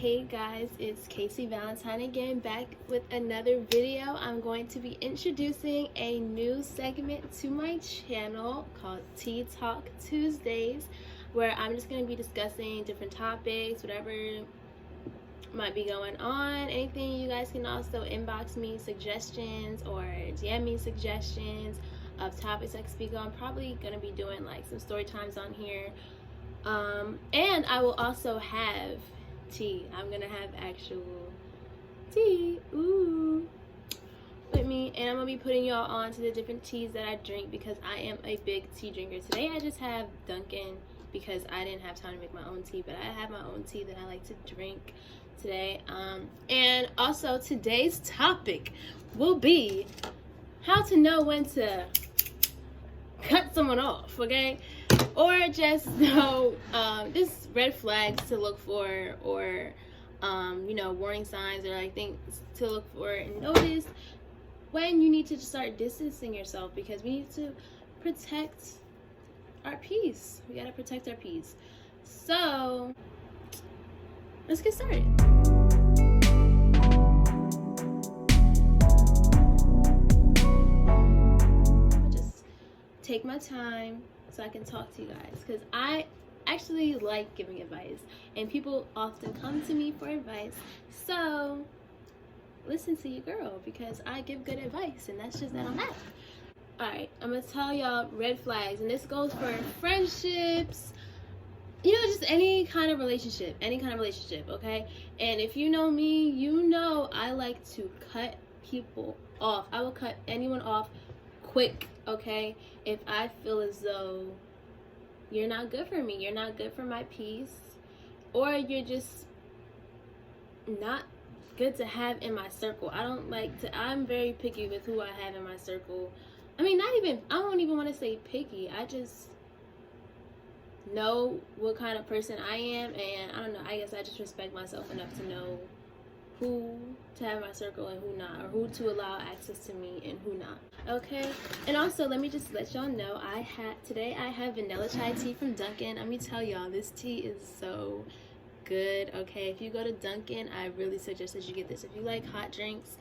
Hey guys, it's Casey Valentine again, back with another video. I'm going to be introducing a new segment to my channel called Tea Talk Tuesdays, where I'm just going to be discussing different topics, whatever might be going on, anything. You guys can also inbox me suggestions or DM me suggestions of topics I can speak on. I'm probably going to be doing like some story times on here, and I will also have tea. I'm gonna have actual tea with me, and I'm gonna be putting y'all on to the different teas that I drink because I am a big tea drinker. Today I just have Dunkin' because I didn't have time to make my own tea, but I have my own tea that I like to drink today. And also today's topic will be how to know when to cut someone off, okay? Or just know just red flags to look for, or warning signs, or like things to look for and notice when you need to start distancing yourself, because we need to protect our peace. We gotta protect our peace. So let's get started. I'll just take my time so I can talk to you guys, because I actually like giving advice and people often come to me for advice. So listen to your girl, because I give good advice and that's just that I'm happy. Alright, I'm gonna tell y'all red flags, and this goes for friendships, just any kind of relationship, okay? And if you know me, you know I like to cut people off. I will cut anyone off quick, okay? If I feel as though you're not good for me, you're not good for my peace, or you're just not good to have in my circle. I'm very picky with who I have in my circle. I don't even want to say picky. I just know what kind of person I am, and I don't know, I guess I just respect myself enough to know who to have in my circle and who not, or who to allow access to me and who not, okay? And also, let me just let y'all know, today I have vanilla chai tea from Dunkin'. Let me tell y'all, this tea is so good, okay? If you go to Dunkin', I really suggest that you get this. If you like hot drinks,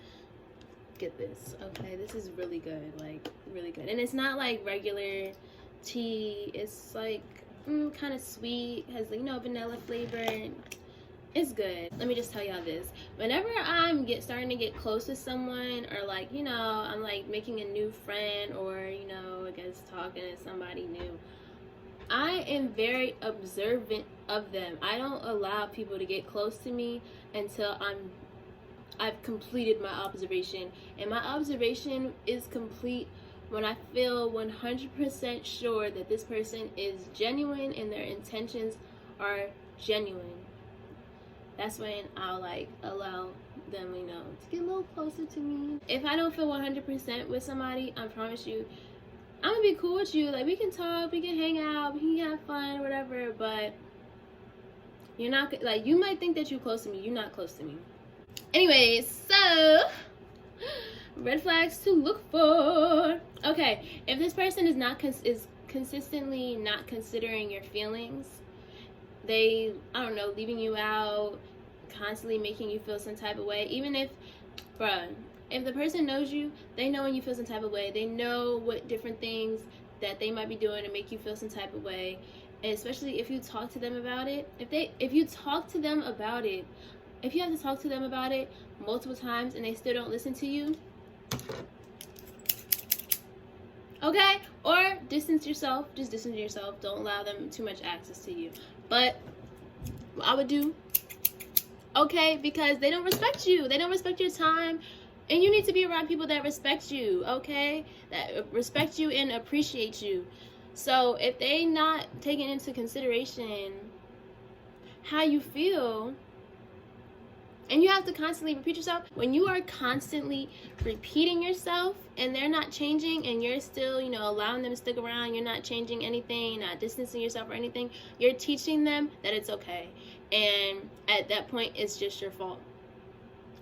get this, okay? This is really good, like really good. And it's not like regular tea. It's like kind of sweet, has vanilla flavor. It's good. Let me just tell y'all this. Whenever I'm starting to get close to someone, or I'm like making a new friend, or I guess talking to somebody new, I am very observant of them. I don't allow people to get close to me until I've completed my observation. And my observation is complete when I feel 100% sure that this person is genuine and their intentions are genuine. That's when I'll allow them, to get a little closer to me. If I don't feel 100% with somebody, I promise you, I'm gonna be cool with you. Like, we can talk, we can hang out, we can have fun, whatever, but you're not, you might think that you're close to me. You're not close to me. Anyways, so red flags to look for. Okay, if this person is consistently not considering your feelings, they, leaving you out, constantly making you feel some type of way. Even if the person knows you, they know when you feel some type of way. They know what different things that they might be doing to make you feel some type of way. And especially if you talk to them about it. If you talk to them about it, if you have to talk to them about it multiple times and they still don't listen to you, okay? Or distance yourself. Just distance yourself. Don't allow them too much access to you. But what I would do, okay, because they don't respect you. They don't respect your time. And you need to be around people that respect you, okay? That respect you and appreciate you. So if they not taking into consideration how you feel, and you have to constantly repeat yourself. When you are constantly repeating yourself and they're not changing, and you're still, allowing them to stick around, you're not changing anything, not distancing yourself or anything, you're teaching them that it's okay. And at that point, it's just your fault.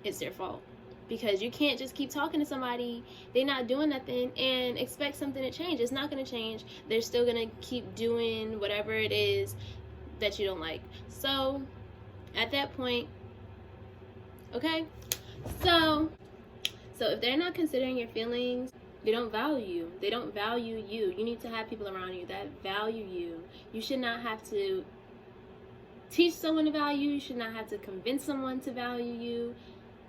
It's their fault. Because you can't just keep talking to somebody, they're not doing nothing, and expect something to change. It's not going to change. They're still going to keep doing whatever it is that you don't like. So at that point, Okay? So if they're not considering your feelings, they don't value you. They don't value you. You need to have people around you that value you. You should not have to teach someone to value you. You should not have to convince someone to value you.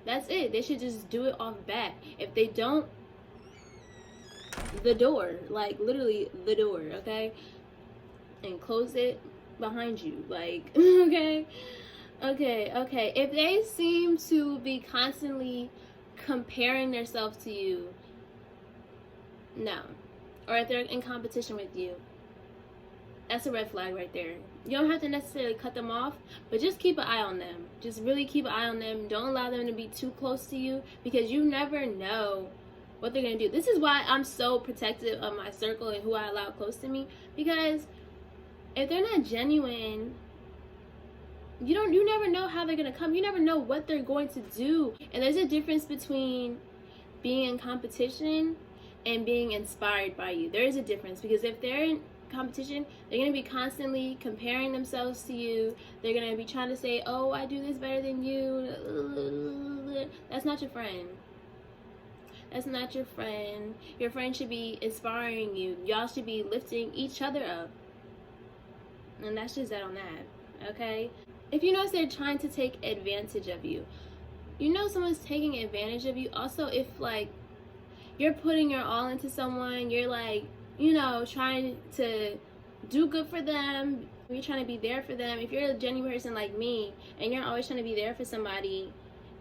That's it. They should just do it off bat. If they don't, the door, like literally the door, okay? And close it behind you, like, okay? Okay. If they seem to be constantly comparing themselves to you, no. Or if they're in competition with you, that's a red flag right there. You don't have to necessarily cut them off, but just keep an eye on them. Just really keep an eye on them. Don't allow them to be too close to you, because you never know what they're going to do. This is why I'm so protective of my circle and who I allow close to me, because if they're not genuine, you never know how they're going to come. You never know what they're going to do. And there's a difference between being in competition and being inspired by you. There is a difference, because if they're in competition, they're going to be constantly comparing themselves to you. They're going to be trying to say, oh, I do this better than you. That's not your friend. That's not your friend. Your friend should be inspiring you. Y'all should be lifting each other up. And that's just that on that, okay? If you notice they're trying to take advantage of you, you know someone's taking advantage of you. Also, if like you're putting your all into someone, you're like, you know, trying to do good for them, you're trying to be there for them. If you're a genuine person like me and you're always trying to be there for somebody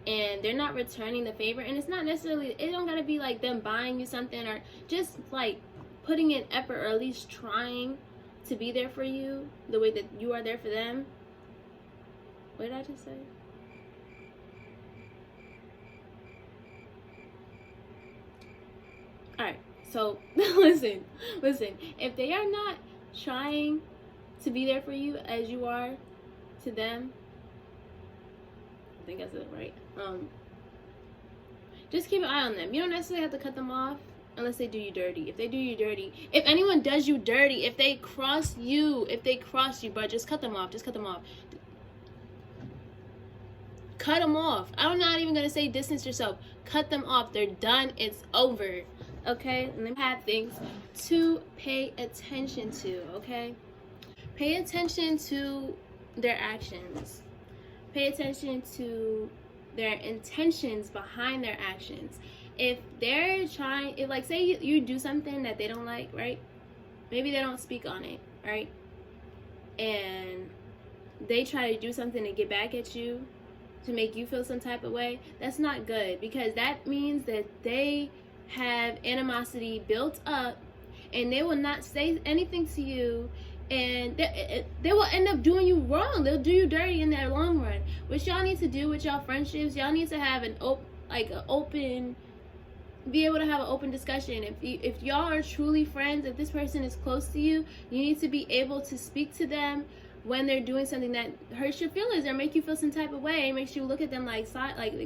and they're not returning the favor, and it's not necessarily, it don't gotta be like them buying you something, or just like putting in effort, or at least trying to be there for you the way that you are there for them. What did I just say? Alright, so listen. If they are not trying to be there for you as you are to them, I think that's it, right? Just keep an eye on them. You don't necessarily have to cut them off unless they do you dirty. If they do you dirty, if anyone does you dirty, if they cross you, but just cut them off. Just cut them off. Cut them off. I'm not even gonna say distance yourself. Cut them off. They're done. It's over. Okay? And then have things to pay attention to. Okay? Pay attention to their actions. Pay attention to their intentions behind their actions. If they're trying, if like say you do something that they don't like, right? Maybe they don't speak on it, right? And they try to do something to get back at you, to make you feel some type of way. That's not good, because that means that they have animosity built up and they will not say anything to you, and they will end up doing you wrong. They'll do you dirty in their long run. What y'all need to do with y'all friendships, y'all need to have be able to have an open discussion. If y'all are truly friends, if this person is close to you, you need to be able to speak to them when they're doing something that hurts your feelings or make you feel some type of way. It makes you look at them like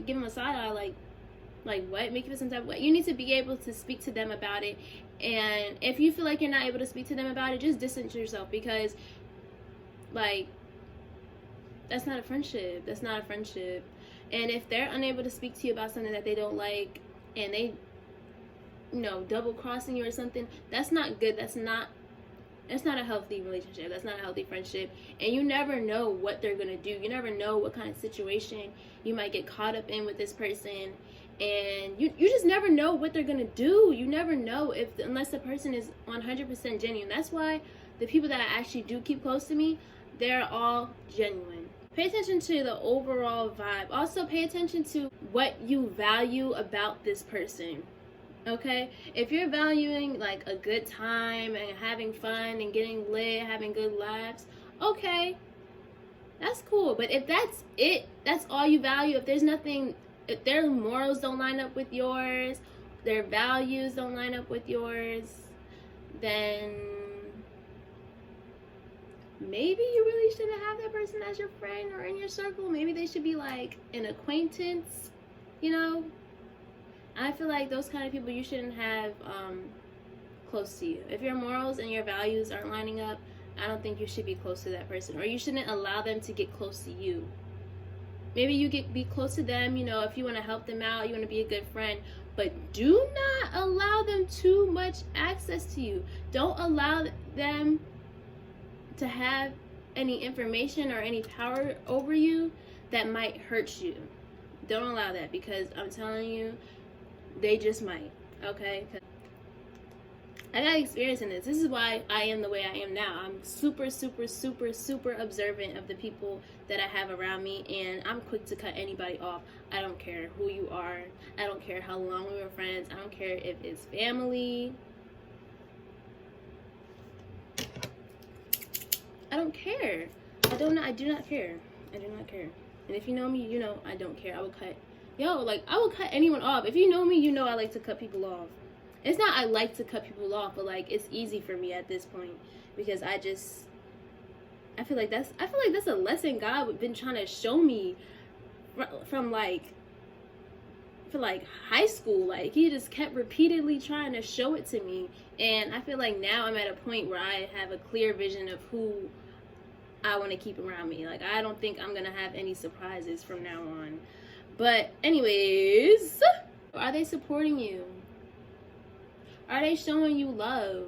give them a side eye, like what? Make you feel some type of way. You need to be able to speak to them about it. And if you feel like you're not able to speak to them about it, just distance yourself, because like that's not a friendship. That's not a friendship. And if they're unable to speak to you about something that they don't like, and they, you know, double crossing you or something, that's not good. That's not a healthy relationship. That's not a healthy friendship. And you never know what they're gonna do. You never know what kind of situation you might get caught up in with this person. And you just never know what they're gonna do. You never know unless the person is 100% genuine. That's why the people that I actually do keep close to me, they're all genuine. Pay attention to the overall vibe. Also, pay attention to what you value about this person. Okay? If you're valuing like a good time and having fun and getting lit, having good laughs, okay, that's cool. But if that's it, that's all you value, if there's nothing, if their morals don't line up with yours, their values don't line up with yours, then maybe you really shouldn't have that person as your friend or in your circle. Maybe they should be like an acquaintance, you know? I feel like those kind of people you shouldn't have close to you. If your morals and your values aren't lining up, I don't think you should be close to that person, or you shouldn't allow them to get close to you. maybe you be close to them, you know, if you want to help them out, you want to be a good friend, but do not allow them too much access to you. Don't allow them to have any information or any power over you that might hurt you. Don't allow that, because I'm telling you, they just might, okay? I got experience in this. This is why I am the way I am now. I'm super, super, super, super observant of the people that I have around me, and I'm quick to cut anybody off. I don't care who you are. I don't care how long we were friends. I don't care if it's family. I don't care. I do not care. I do not care. And if you know me, you know I don't care. I would cut, I would cut anyone off. If you know me, you know I like to cut people off. It's not I like to cut people off, but like it's easy for me at this point, because I feel like that's a lesson God been trying to show me from for high school. Like he just kept repeatedly trying to show it to me, and I feel like now I'm at a point where I have a clear vision of who I want to keep around me. Like I don't think I'm gonna have any surprises from now on. But anyways, are they supporting you? Are they showing you love?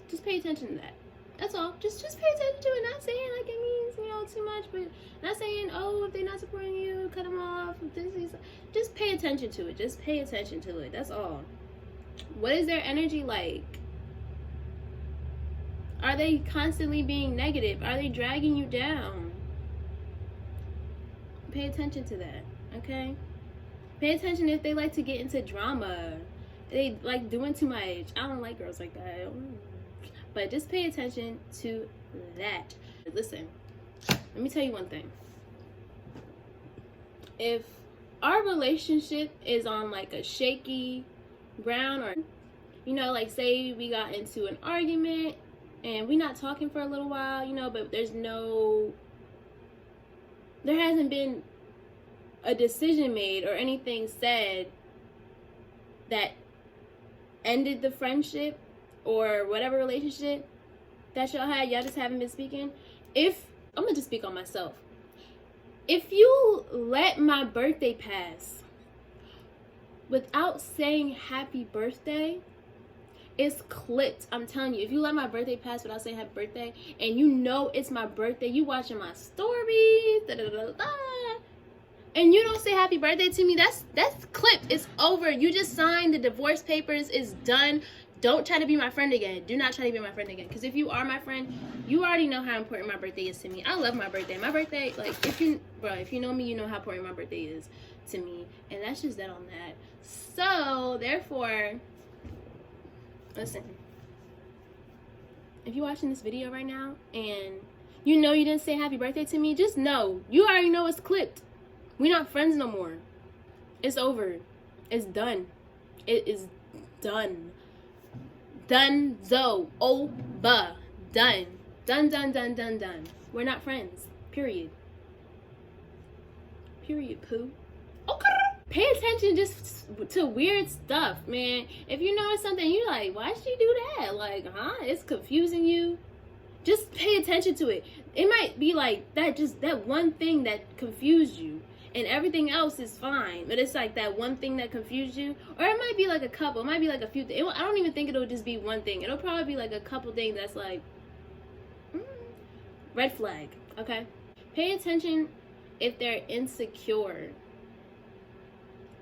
Just pay attention to that. That's all. Just pay attention to it. Not saying like it means, you know, too much, but not saying, oh, if they're not supporting you, cut them off. Just pay attention to it. Just pay attention to it. That's all. What is their energy like? Are they constantly being negative? Are they dragging you down? Pay attention to that, okay? Pay attention if they like to get into drama. They like doing too much. I don't like girls like that. But just pay attention to that. Listen, let me tell you one thing. If our relationship is on like a shaky ground, or, you know, like say we got into an argument and we're not talking for a little while, you know, but there hasn't been a decision made or anything said that ended the friendship or whatever relationship that y'all had, y'all just haven't been speaking. I'm gonna just speak on myself. If you let my birthday pass without saying happy birthday, it's clipped. I'm telling you, if you let my birthday pass without saying happy birthday, and you know it's my birthday, you watching my stories, and you don't say happy birthday to me, that's clipped. It's over. You just signed the divorce papers. It's done. Don't try to be my friend again. Do not try to be my friend again. Because if you are my friend, you already know how important my birthday is to me. I love my birthday. My birthday, like, if you know me, you know how important my birthday is to me. And that's just that on that. So, therefore, listen. If you're watching this video right now and you know you didn't say happy birthday to me, just know. You already know it's clipped. We're not friends no more. It's over. It's done. It is done. Done-zo. Over. Done. Done. We're not friends. Period. Period, poo. Okay. Pay attention just to weird stuff, man. If you notice something, you're like, why did she do that? Like, it's confusing you. Just pay attention to it. It might be like that, just that one thing that confused you. And everything else is fine, but it's like that one thing that confused you. Or it might be like a couple. It might be like a few things. I don't even think it'll just be one thing. It'll probably be like a couple things that's like, red flag, okay? Pay attention if they're insecure.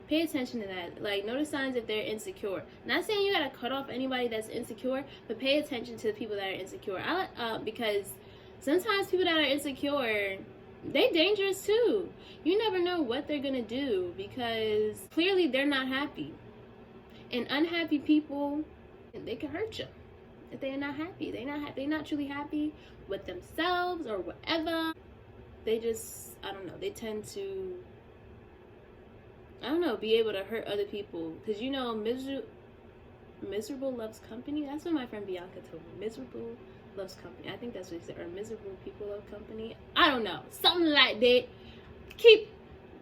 Pay attention to that. Like, notice signs if they're insecure. Not saying you gotta cut off anybody that's insecure, but pay attention to the people that are insecure. Because sometimes people that are insecure, they dangerous too. You never know what they're gonna do, because clearly they're not happy. And unhappy people, they can hurt you if they're not happy. They're not truly happy with themselves or whatever. They just, I don't know, they tend to, be able to hurt other people. Because, you know, miserable loves company. That's what my friend Bianca told me. Miserable loves company. I think that's what she said. Or miserable people love company. I don't know. Something like that. Keep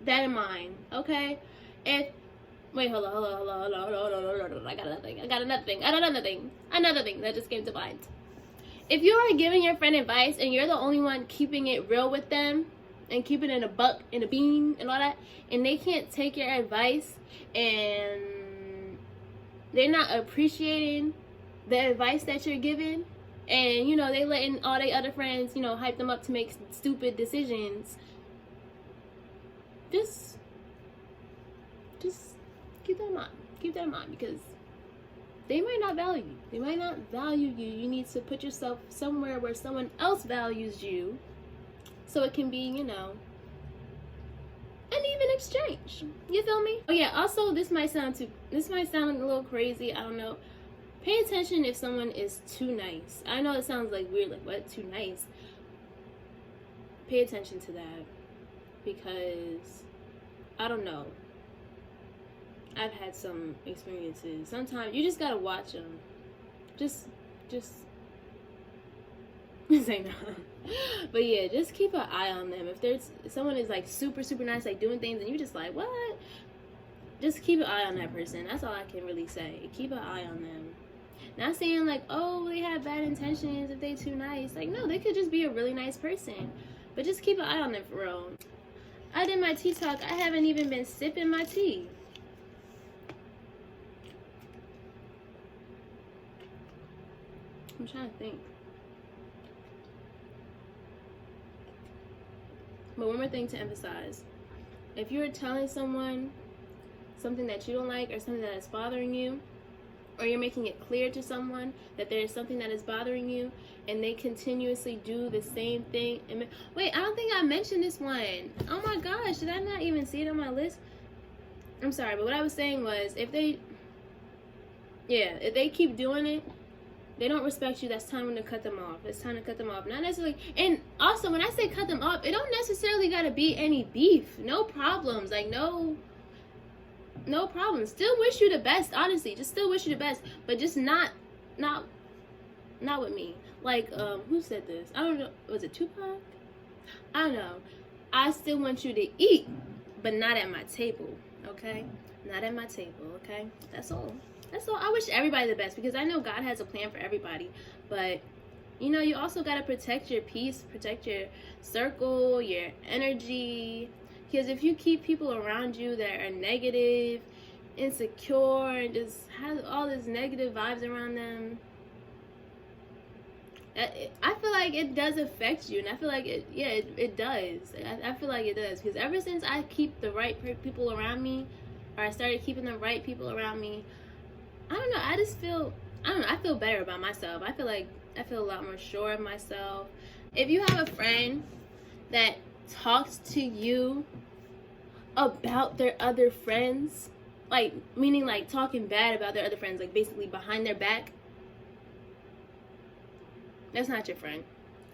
that in mind, okay? Wait, hold on. I got another thing that just came to mind. If you are giving your friend advice and you're the only one keeping it real with them, and keep it in a buck and a bean and all that, and they can't take your advice, and they're not appreciating the advice that you're giving, and they letting all their other friends hype them up to make stupid decisions, just keep that in mind. Keep that in mind, because they might not value you. They might not value you. You need to put yourself somewhere where someone else values you, so it can be, an even exchange. You feel me? Oh yeah, also this might sound a little crazy, I don't know. Pay attention if someone is too nice. I know it sounds like weird, like what, too nice? Pay attention to that, because I don't know. I've had some experiences. Sometimes you just gotta watch them. Just say no. But yeah, just keep an eye on them. If someone is like super nice, like doing things, and you just like, what? Just keep an eye on that person. That's all I can really say. Keep an eye on them. Not saying like, oh, they have bad intentions if they too nice. Like, no, they could just be a really nice person. But just keep an eye on them for real. I did my tea talk. I haven't even been sipping my tea. I'm trying to think. But one more thing to emphasize. If you're telling someone something that you don't like, or something that is bothering you, or you're making it clear to someone that there is something that is bothering you, and they continuously do the same thing. Wait, I don't think I mentioned this one. Oh my gosh, did I not even see it on my list? I'm sorry, but what I was saying was, if they keep doing it, they don't respect you, that's time to cut them off. It's time to cut them off. Not necessarily, and also when I say cut them off, it don't necessarily gotta be any beef. No problems. Like no problems. Still wish you the best, honestly. Just still wish you the best. But just not with me. Like, who said this? I don't know. Was it Tupac? I don't know. I still want you to eat, but not at my table. Okay? Not at my table, okay? That's all. That's all. I wish everybody the best, because I know God has a plan for everybody. But, you also got to protect your peace, protect your circle, your energy. Because if you keep people around you that are negative, insecure, and just have all this negative vibes around them, I feel like it does affect you. And I feel like it does. I feel like it does. Because ever since I keep the right people around me, or I started keeping the right people around me, I don't know, I feel better about myself. I feel a lot more sure of myself. If you have a friend that talks to you about their other friends, like, meaning like talking bad about their other friends, like basically behind their back, that's not your friend.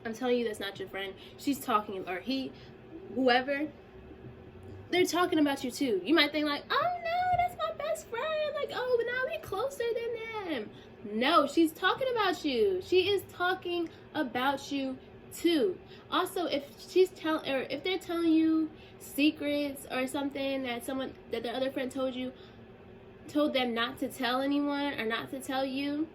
I'm telling you, that's not your friend. She's talking, or whoever, they're talking about you too. You might think like, oh no, that's my best friend. Like, oh, but now we're closer than them. No, she's talking about you. She is talking about you too. Also, if they're telling you secrets or something that their other friend told them not to tell anyone or not to tell you,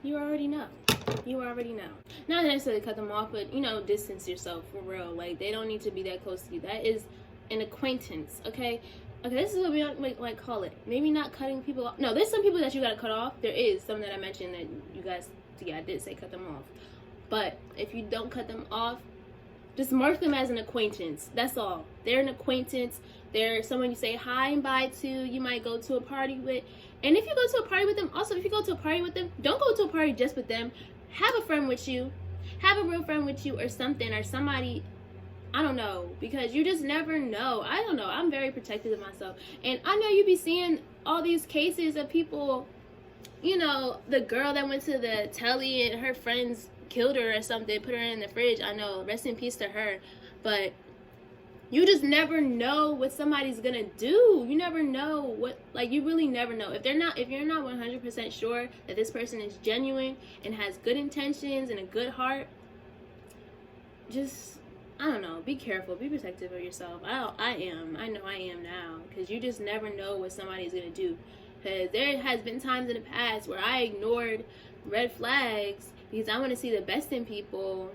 you already know. You already know. Not necessarily cut them off, but, distance yourself for real. Like, they don't need to be that close to you. That is an acquaintance, okay? Okay, this is what we like call it. Maybe not cutting people off. No, there's some people that you gotta cut off. There is some that I mentioned that you guys, I did say cut them off. But if you don't cut them off, just mark them as an acquaintance. That's all. They're an acquaintance. They're someone you say hi and bye to. You might go to a party with. And if you go to a party with them, also, if you go to a party with them, don't go to a party just with them. Have a friend with you. Have a real friend with you, or something, or somebody. I don't know, because you just never know. I don't know. I'm very protective of myself. And I know you be seeing all these cases of people, the girl that went to the telly and her friends killed her or something, put her in the fridge. I know, rest in peace to her. But you just never know what somebody's gonna do. You never know you really never know. If you're not 100% sure that this person is genuine and has good intentions and a good heart, just, I don't know, be careful, be protective of yourself. I know I am now, because you just never know what somebody's gonna do. Because there has been times in the past where I ignored red flags because I want to see the best in people,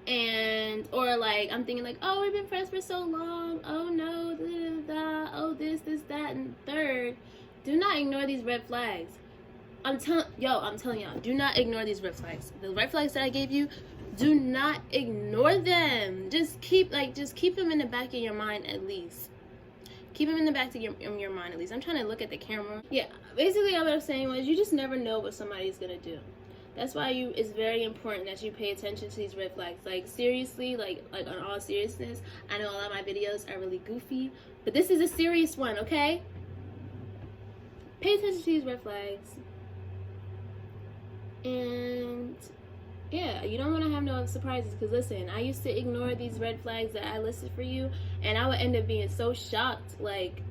and or like I'm thinking like, oh, we've been friends for so long, oh no, da, da, da, oh this, that, and third. Do not ignore these red flags. I'm telling y'all, do not ignore these red flags. The red flags that I gave you, do not ignore them. Just keep them in the back of your mind at least. Keep them in the back of your mind at least. I'm trying to look at the camera. Yeah, basically what I'm saying was you just never know what somebody's gonna do. That's why it's very important that you pay attention to these red flags. Like seriously, like on all seriousness, I know a lot of my videos are really goofy, but this is a serious one, okay? Pay attention to these red flags. And yeah, you don't want to have no surprises, because listen, I used to ignore these red flags that I listed for you, and I would end up being so shocked. Like,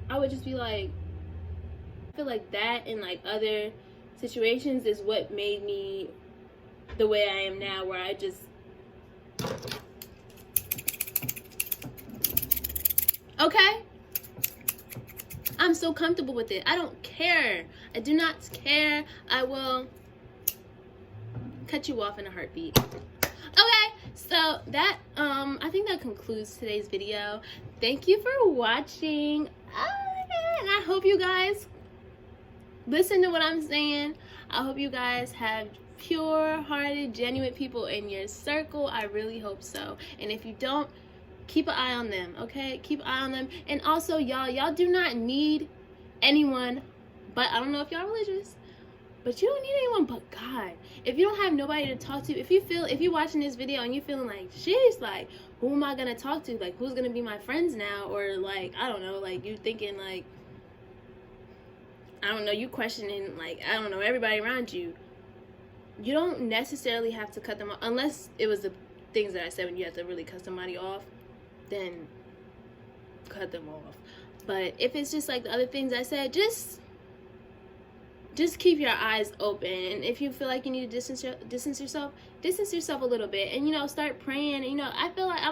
I would just be like, I feel like that and like other situations is what made me the way I am now, where I just, okay, I'm so comfortable with it. I don't care. I do not care. I will cut you off in a heartbeat. Okay, so that I think that concludes today's video. Thank you for watching. Oh my god, and I hope you guys listen to what I'm saying. I hope you guys have pure-hearted, genuine people in your circle. I really hope so. And if you don't, keep an eye on them, okay? Keep an eye on them. And also, y'all do not need anyone, but I don't know if y'all religious, but you don't need anyone but God. If you don't have nobody to talk to, if you're watching this video and you're feeling like, sheesh, like, who am I gonna talk to? Like, who's gonna be my friends now? Or like, I don't know, like, you thinking like, I don't know, you questioning like, I don't know, everybody around you. You don't necessarily have to cut them off, unless it was the things that I said when you have to really cut somebody off, then cut them off. But if it's just like the other things I said, just keep your eyes open. And if you feel like you need to distance yourself a little bit, and you know, start praying. And, you know, I feel like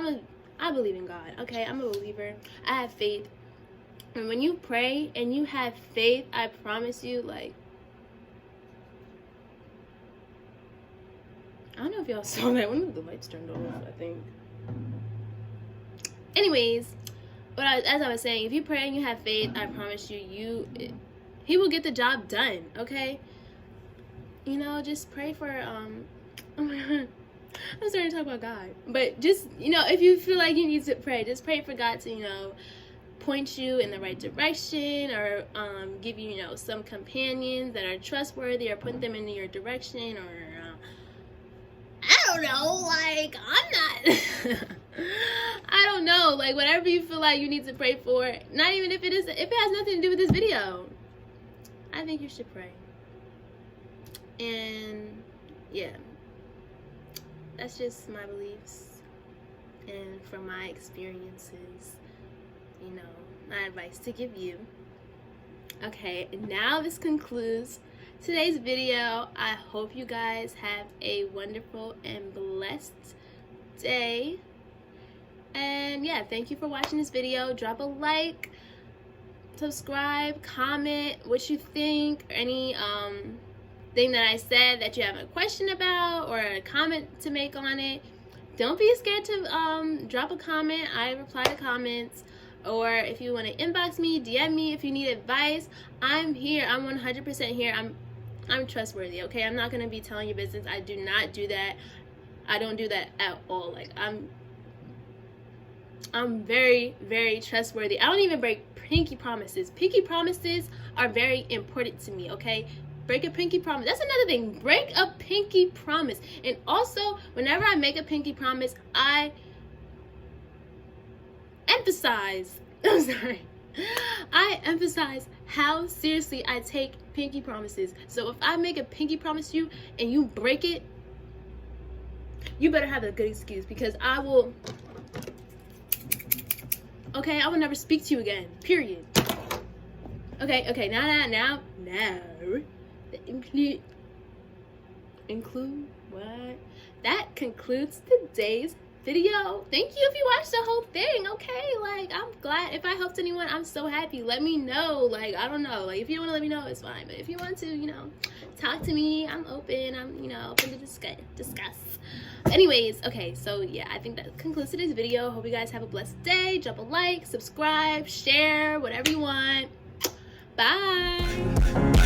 I believe in God, okay? I'm a believer. I have faith. And when you pray and you have faith, I promise you, like, I don't know if y'all saw that. One of the lights turned off, I think. Anyways, as I was saying, if you pray and you have faith, I promise you, He will get the job done, okay? You know, just pray for, oh my god, I'm starting to talk about God. But just, you know, if you feel like you need to pray, just pray for God to, you know, point you in the right direction, or give you, you know, some companions that are trustworthy, or put them in your direction, or I don't know, like, I'm not I don't know, like, whatever you feel like you need to pray for, not even if it has nothing to do with this video, I think you should pray. And yeah, that's just my beliefs and from my experiences, you know, my advice to give you. Okay, now this concludes today's video. I hope you guys have a wonderful and blessed day. And yeah, thank you for watching this video. Drop a like, subscribe, comment what you think, or any thing that I said that you have a question about, or a comment to make on it. Don't be scared to drop a comment. I reply to comments. Or if you want to inbox me, DM me if you need advice. I'm here. I'm 100% here. I'm trustworthy, okay? I'm not going to be telling you business. I do not do that. I don't do that at all. Like, I'm very, very trustworthy. I don't even break pinky promises. Pinky promises are very important to me, okay? Break a pinky promise. That's another thing. Break a pinky promise. And also, whenever I make a pinky promise, I emphasize, I'm sorry, I emphasize how seriously I take pinky promises. So if I make a pinky promise to you and you break it, you better have a good excuse, because I will, okay, I will never speak to you again, period. Okay, now, the include what? that concludes today's video. Thank you if you watched the whole thing. Okay, like, I'm glad if I helped anyone. I'm so happy. Let me know. Like, I don't know, like, if you don't want to let me know, it's fine, but if you want to, you know, talk to me, I'm open. I'm, you know, open to discuss. Anyways, okay, so yeah, I think that concludes today's video. Hope you guys have a blessed day. Drop a like, subscribe, share, whatever you want. Bye.